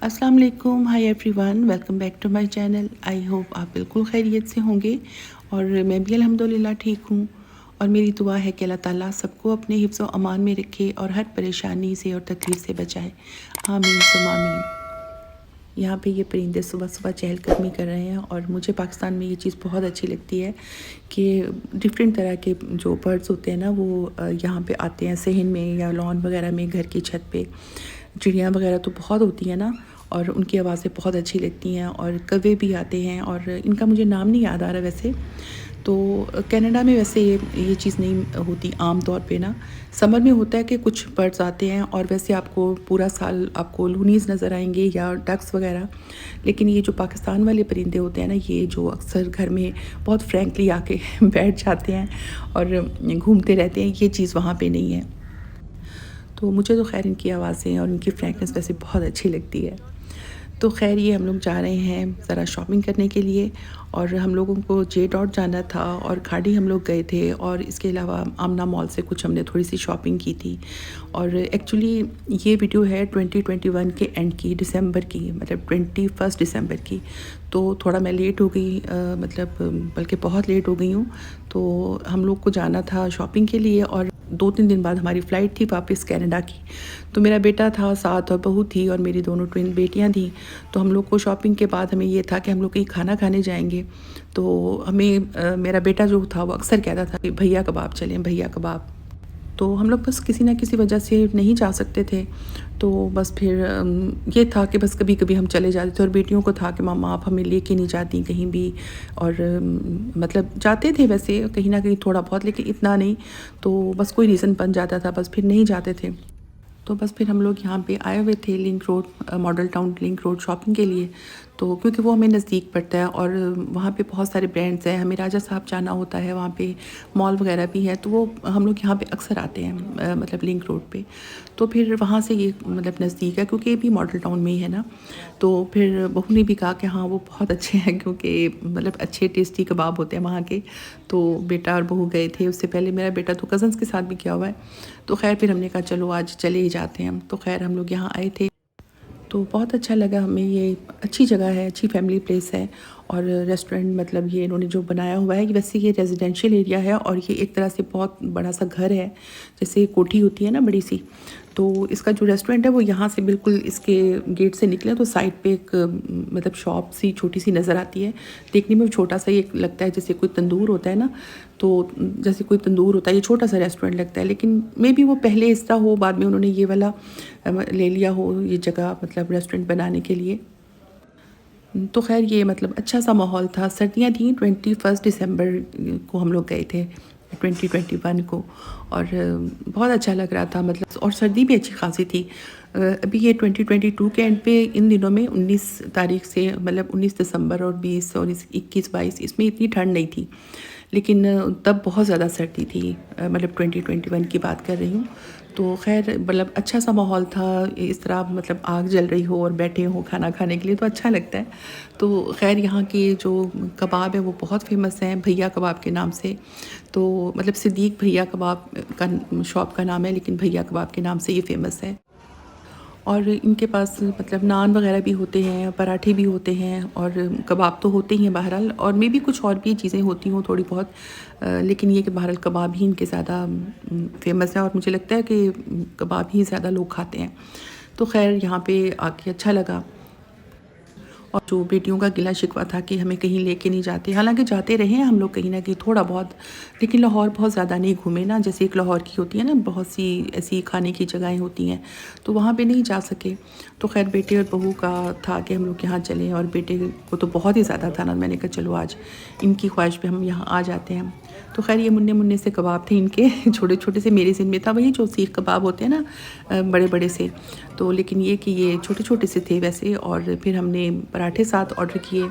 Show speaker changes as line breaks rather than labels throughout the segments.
अस्सलाम वालेकुम, hi everyone, welcome back to my channel. I hope आप बिल्कुल खैरियत से होंगे और मैं भी अल्हम्दुलिल्लाह ठीक हूँ। और मेरी दुआ है कि अल्लाह ताला सबको अपने हिफ्ज़ व अमान में रखे और हर परेशानी से और तकलीफ़ से बचाए। आमीन सुम्मा आमीन। यहाँ पे ये परिंदे सुबह सुबह चहलकदमी कर रहे हैं और मुझे पाकिस्तान में ये चीज़ बहुत अच्छी लगती है कि डिफरेंट तरह के जो बर्ड्स होते हैं ना वो यहाँ पे आते हैं सहन में या लॉन वगैरह में, घर की छत पे। चिड़ियाँ वगैरह तो बहुत होती हैं ना, और उनकी आवाज़ें बहुत अच्छी लगती हैं और कौवे भी आते हैं और इनका मुझे नाम नहीं याद आ रहा वैसे। तो कनाडा में वैसे ये चीज़ नहीं होती आम तौर पे ना। समर में होता है कि कुछ बर्ड्स आते हैं और वैसे आपको पूरा साल आपको लूनीज़ नज़र आएंगे या डक्स वगैरह। लेकिन ये जो पाकिस्तान वाले परिंदे होते हैं ना, ये जो अक्सर घर में बहुत फ्रैंकली आके बैठ जाते हैं और घूमते रहते हैं, ये चीज़ वहाँ पे नहीं है। तो मुझे तो ख़ैर इनकी आवाज़ें और इनकी फ्रैंकनेस वैसे बहुत अच्छी लगती है। तो ख़ैर ये हम लोग जा रहे हैं ज़रा शॉपिंग करने के लिए, और हम लोगों को जे डॉट जाना था और खाड़ी हम लोग गए थे, और इसके अलावा आमना मॉल से कुछ हमने थोड़ी सी शॉपिंग की थी। और एक्चुअली ये वीडियो है 2021 के एंड की, दिसंबर की, मतलब 21 दिसंबर की। तो थोड़ा मैं लेट हो गई, मतलब बल्कि बहुत लेट हो गई हूँ। तो हम लोग को जाना था शॉपिंग के लिए और 2-3 दिन बाद हमारी फ़्लाइट थी वापस कनाडा की। तो मेरा बेटा था साथ और बहू थी और मेरी दोनों ट्विन बेटियां थीं। तो हम लोग को शॉपिंग के बाद हमें ये था कि हम लोग कहीं खाना खाने जाएंगे। तो हमें मेरा बेटा जो था वो अक्सर कहता था कि भैया कबाब चलें, भैया कबाब। तो हम लोग बस किसी ना किसी वजह से नहीं जा सकते थे। तो बस फिर ये था कि बस कभी-कभी हम चले जाते थे, और बेटियों को था कि मम्मा आप हमें लेके नहीं जाती कहीं भी। और मतलब जाते थे वैसे कहीं न कहीं थोड़ा बहुत, लेकिन इतना नहीं। तो बस कोई रीज़न बन जाता था, बस फिर नहीं जाते थे। तो बस फिर हम लोग यहाँ पे आए हुए थे link road, model town link road shopping के लिए। तो क्योंकि वो हमें नज़दीक पड़ता है और वहाँ पे बहुत सारे ब्रांड्स हैं, हमें राजा साहब जाना होता है, वहाँ पे मॉल वगैरह भी है। तो वो हम लोग यहाँ पे अक्सर आते हैं, मतलब लिंक रोड पे। तो फिर वहाँ से ये मतलब नज़दीक है क्योंकि ये भी मॉडल टाउन में ही है ना। तो फिर बहू ने भी कहा कि हाँ वो बहुत अच्छे हैं, क्योंकि मतलब अच्छे टेस्टी कबाब होते हैं वहाँ के। तो बेटा और बहू गए थे, उससे पहले मेरा बेटा तो कज़न्स के साथ भी गया हुआ है। तो खैर फिर हमने कहा चलो आज चले ही जाते हैं हम। तो खैर हम लोग यहाँ आए थे, तो बहुत अच्छा लगा हमें। ये अच्छी जगह है, अच्छी फैमिली प्लेस है। और रेस्टोरेंट मतलब ये इन्होंने जो बनाया हुआ है, वैसे ये रेजिडेंशियल एरिया है और ये एक तरह से बहुत बड़ा सा घर है, जैसे कोठी होती है ना बड़ी सी। तो इसका जो रेस्टोरेंट है वो यहाँ से बिल्कुल इसके गेट से निकले तो साइड पे एक मतलब शॉप सी छोटी सी नज़र आती है। देखने में छोटा सा ही लगता है, जैसे कोई तंदूर होता है ना, तो जैसे कोई तंदूर होता है, ये छोटा सा रेस्टोरेंट लगता है। लेकिन मे बी वो पहले इस तरह हो, बाद में उन्होंने ये वाला ले लिया हो ये जगह, मतलब रेस्टोरेंट बनाने के लिए। तो खैर ये मतलब अच्छा सा माहौल था। सर्दियाँ थीं, 21 दिसंबर को हम लोग गए थे 2021 को। और बहुत अच्छा लग रहा था, मतलब, और सर्दी भी अच्छी खासी थी। अभी ये 2022 के एंड पे इन दिनों में 19 तारीख से, मतलब 19 दिसंबर और 20 और 21-22 इसमें इतनी ठंड नहीं थी। लेकिन तब बहुत ज़्यादा सर्दी थी, मतलब 2021 की बात कर रही हूँ। तो खैर मतलब अच्छा सा माहौल था। इस तरह मतलब आग जल रही हो और बैठे हो खाना खाने के लिए तो अच्छा लगता है। तो खैर यहाँ के जो कबाब है वो बहुत फेमस हैं भैया कबाब के नाम से। तो मतलब सिद्दीक भैया कबाब का शॉप का नाम है, लेकिन भैया कबाब के नाम से ये फ़ेमस है। और इनके पास मतलब नान वगैरह भी होते हैं, पराठे भी होते हैं और कबाब तो होते ही हैं बहरहाल, और मे भी कुछ और भी चीज़ें होती हों थोड़ी बहुत। लेकिन ये कि बहरहाल कबाब ही इनके ज़्यादा फ़ेमस है और मुझे लगता है कि कबाब ही ज़्यादा लोग खाते हैं। तो ख़ैर यहाँ पे आके अच्छा लगा। और जो बेटियों का गिला शिकवा था कि हमें कहीं लेके नहीं जाते, हालांकि जाते रहे हैं हम लोग कहीं ना कहीं थोड़ा बहुत, लेकिन लाहौर बहुत ज़्यादा नहीं घूमे ना। जैसे एक लाहौर की होती है ना बहुत सी ऐसी खाने की जगहें होती हैं, तो वहाँ पे नहीं जा सके। तो खैर बेटे और बहू का था कि हम लोग यहाँ चलें, और बेटे को तो बहुत ही ज़्यादा था ना, मैंने कहा चलो आज इनकी ख्वाहिश पे हम यहाँ आ जाते हैं। तो खैर ये मुन्ने मुन्ने से कबाब थे इनके छोटे छोटे से, मेरे ज़हन में था वही जो सीख कबाब होते हैं ना, बड़े बड़े से। तो लेकिन ये कि ये छोटे छोटे से थे वैसे। और फिर हमने पराठे साथ ऑर्डर किए,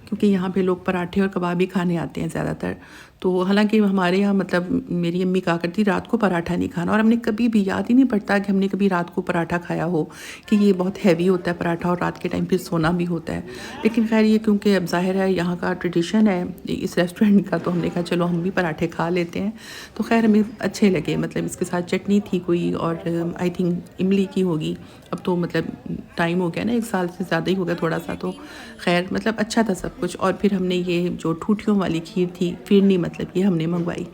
क्योंकि यहाँ पे लोग पराठे और कबाब ही खाने आते हैं ज़्यादातर। तो हालांकि हमारे यहाँ मतलब मेरी अम्मी कहा करती रात को पराठा नहीं खाना, और हमने कभी भी याद ही नहीं पड़ता कि हमने कभी रात को पराठा खाया हो, कि ये बहुत हैवी होता है पराठा और रात के टाइम फिर सोना भी होता है। लेकिन खैर ये क्योंकि अब ज़ाहिर है यहाँ का ट्रेडिशन है इस रेस्टोरेंट का, तो हमने कहा चलो हम भी पराठे खा लेते हैं। तो खैर हमें अच्छे लगे, मतलब इसके साथ चटनी थी कोई, और आई थिंक इमली की होगी। अब तो मतलब टाइम हो गया ना, 1 साल से ज़्यादा ही हो गया थोड़ा सा, तो खैर मतलब अच्छा था सब कुछ। और फिर हमने ये जो ठूठियों वाली खीर थी, फिरनी मतलब, ये हमने मंगवाई।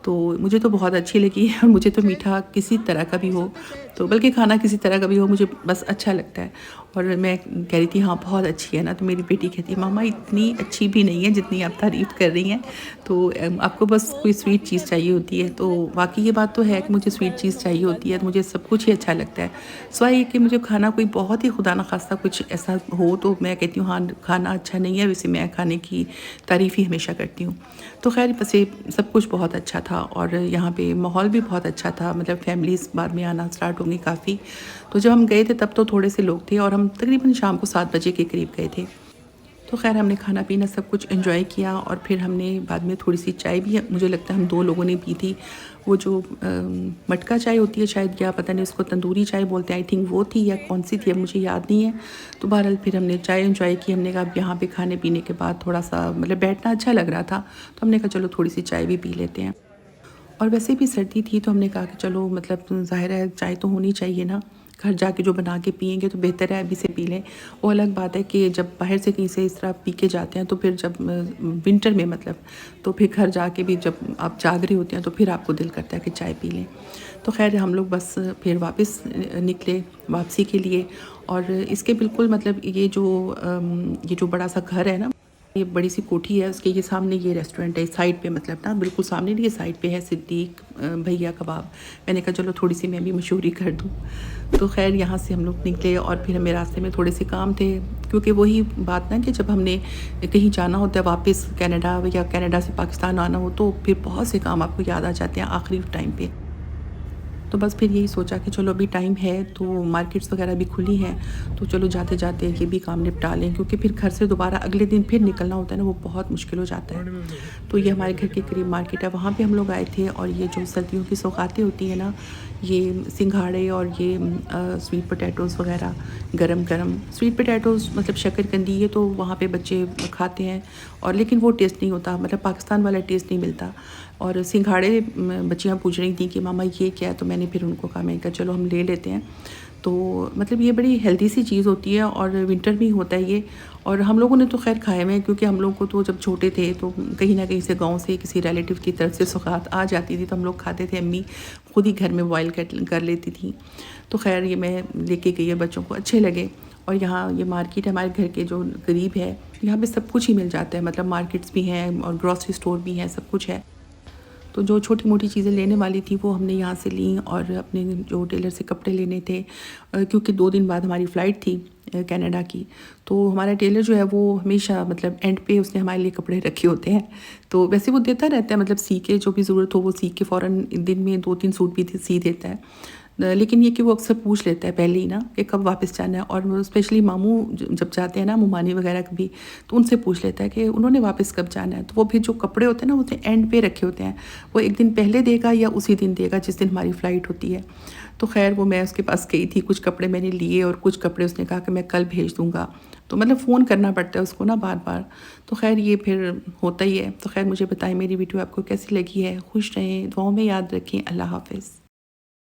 तो मुझे तो बहुत अच्छी लगी और मुझे तो मीठा किसी तरह का भी हो, तो बल्कि खाना किसी तरह का भी हो मुझे बस अच्छा लगता है। और मैं कह रही थी हाँ बहुत अच्छी है ना, तो मेरी बेटी कहती है मामा इतनी अच्छी भी नहीं है जितनी आप तारीफ़ कर रही हैं, तो आपको बस कोई स्वीट चीज़ चाहिए होती है। तो वाकई ये बात तो है कि मुझे स्वीट चीज़ चाहिए होती है, तो मुझे सब कुछ ही अच्छा लगता है। सिवाय ये कि मुझे खाना कोई बहुत ही खुदा ना खास्ता कुछ ऐसा हो तो मैं कहती हूँ हाँ खाना अच्छा नहीं है, वैसे मैं खाने की तारीफ़ ही हमेशा करती हूँ। तो खैर बस ये सब कुछ बहुत अच्छा था, और यहाँ पे माहौल भी बहुत अच्छा था, मतलब फैमिलीज़ बाद में आना स्टार्ट होंगी काफ़ी। तो जब हम गए थे तब तो थोड़े से लोग थे, और हम तकरीबन शाम को 7 बजे के करीब गए थे। तो खैर हमने खाना पीना सब कुछ एंजॉय किया, और फिर हमने बाद में थोड़ी सी चाय भी, मुझे लगता है हम 2 लोगों ने पी थी। वो जो मटका चाय होती है शायद, या पता नहीं उसको तंदूरी चाय बोलते हैं, आई थिंक वो थी या कौन सी थी अब मुझे याद नहीं है। तो बहरहाल फिर हमने चाय एंजॉय की। हमने कहा अब यहाँ पे खाने पीने के बाद थोड़ा सा मतलब बैठना अच्छा लग रहा था, तो हमने कहा चलो थोड़ी सी चाय भी पी लेते हैं। और वैसे भी सर्दी थी, तो हमने कहा कि चलो मतलब ज़ाहिर है चाय तो होनी चाहिए ना, घर जाके जो बना के पिएंगे तो बेहतर है अभी से पी लें। वो अलग बात है कि जब बाहर से कहीं से इस तरह पी के जाते हैं, तो फिर जब विंटर में मतलब, तो फिर घर जाके भी जब आप जाग रहे होते हैं तो फिर आपको दिल करता है कि चाय पी लें। तो खैर हम लोग बस फिर वापस निकले वापसी के लिए। और इसके बिल्कुल मतलब ये जो बड़ा सा घर है ना, ये बड़ी सी कोठी है, उसके ये सामने ये रेस्टोरेंट है, साइड पे मतलब ना बिल्कुल सामने नहीं, ये साइड पे है सिद्दीक भैया कबाब। मैंने कहा चलो थोड़ी सी मैं भी मशहूरी कर दूँ। तो खैर यहाँ से हम लोग निकले, और फिर हमें रास्ते में थोड़े से काम थे, क्योंकि वही बात ना कि जब हमने कहीं जाना होता है वापस कनाडा, या कनाडा से पाकिस्तान आना हो, तो फिर बहुत से काम आपको याद आ जाते हैं आखिरी टाइम पे। तो बस फिर यही सोचा कि चलो अभी टाइम है, तो मार्केट्स वगैरह भी खुली हैं, तो चलो जाते जाते ये भी काम निपटा लें, क्योंकि फिर घर से दोबारा अगले दिन फिर निकलना होता है ना, वो बहुत मुश्किल हो जाता है। तो ये हमारे घर के करीब मार्केट है, वहाँ पे हम लोग आए थे। और ये जो सर्दियों की सौगातें होती हैं ना, ये सिंघाड़े और ये स्वीट पोटैटोज़ वगैरह, गरम गरम स्वीट पोटैटोज़ मतलब शक्करकंदी, ये तो वहाँ पे बच्चे खाते हैं, और लेकिन वो टेस्ट नहीं होता, मतलब पाकिस्तान वाला टेस्ट नहीं मिलता। और सिंघाड़े बच्चियाँ पूछ रही थी कि मामा ये क्या है, तो मैंने फिर उनको कहा, मैंने कहा चलो हम ले लेते हैं। तो मतलब ये बड़ी हेल्दी सी चीज़ होती है, और विंटर में होता है ये। और हम लोगों ने तो खैर खाए हुए हैं, क्योंकि हम लोग को तो जब छोटे थे तो कहीं ना कहीं से गांव से किसी रिलेटिव की तरफ से सौगात आ जाती थी, तो हम लोग खाते थे। अम्मी खुद ही घर में बॉयल कर लेती थी। तो खैर ये मैं लेके गई है, बच्चों को अच्छे लगे। और यहाँ ये मार्केट हमारे घर के जो करीब है, यहाँ पे सब कुछ ही मिल जाता है, मतलब मार्केट्स भी हैं और ग्रॉसरी स्टोर भी हैं, सब कुछ है। तो जो छोटी मोटी चीज़ें लेने वाली थी वो हमने यहाँ से ली, और अपने जो टेलर से कपड़े लेने थे, क्योंकि 2 दिन बाद हमारी फ़्लाइट थी कनाडा की। तो हमारा टेलर जो है वो हमेशा मतलब एंड पे उसने हमारे लिए कपड़े रखे होते हैं। तो वैसे वो देता रहता है, मतलब सी के जो भी ज़रूरत हो वो सी के फ़ौरन दिन में 2-3 सूट भी सी देता है। लेकिन ये कि वो अक्सर पूछ लेता है पहले ही ना कि कब वापस जाना है। और वो स्पेशली मामू जब जाते हैं ना, मुमानी वगैरह कभी, तो उनसे पूछ लेता है कि उन्होंने वापस कब जाना है। तो वो फिर जो कपड़े होते हैं ना, उसने एंड पे रखे होते हैं, वो एक दिन पहले देगा या उसी दिन देगा जिस दिन हमारी फ़्लाइट होती है। तो खैर वो मैं उसके पास गई थी, कुछ कपड़े मैंने लिए, और कुछ कपड़े उसने कहा कि मैं कल भेज दूँगा। तो मतलब फ़ोन करना पड़ता है उसको ना बार बार। तो खैर ये फिर होता ही है। तो खैर मुझे बताएं मेरी वीडियो आपको कैसी लगी है। खुश रहें, दुआओं में याद रखें। अल्लाह हाफ़िज़।